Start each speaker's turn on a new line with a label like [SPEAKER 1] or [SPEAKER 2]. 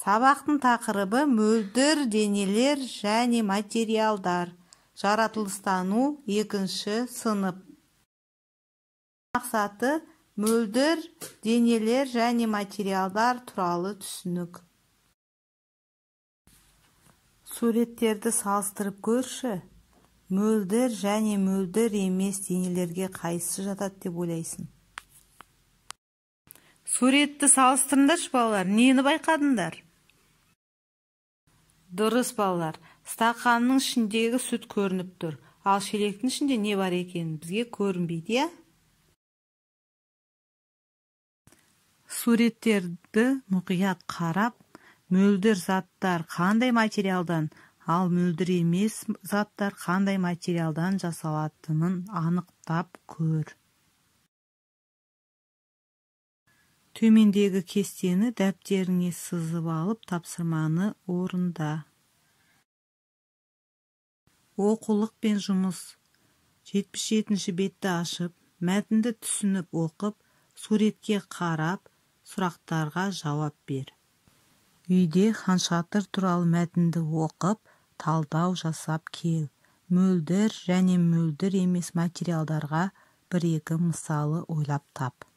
[SPEAKER 1] Сабақтың тақырыбы мөлдір денелер және материалдар. Жаратылыстану 2-ші сынып. Мақсаты мөлдір денелер және материалдар туралы түсінік. Суреттерді салыстырып көрші. Мөлдір және мөлдір емес денелерге қайсысы жатады деп ойлайсың? Суретті салыстырыңдаршы балалар, нені байқадыңдар? Дұрыс балалар, стақанның ішіндегі сүт көрініп тұр, ал шелектің ішінде не бар екенін бізге көрінбейді, я? Суреттерді мұқият қарап, мөлдір заттар қандай материалдан, ал мөлдір емес заттар қандай материалдан жасалатынын анықтап көр. Төмендегі кестені дәптеріңе сызып алып, тапсырманы орында. Оқулық пен жұмыс. 77-ші бетті ашып, мәтінді түсініп оқып, суретке қарап, сұрақтарға жауап бер. Үйде Хан Шатыр туралы мәтінді оқып, талдау жасап кел. Мөлдір және мөлдір емес материалдарға 1-2 мысалы ойлап тап.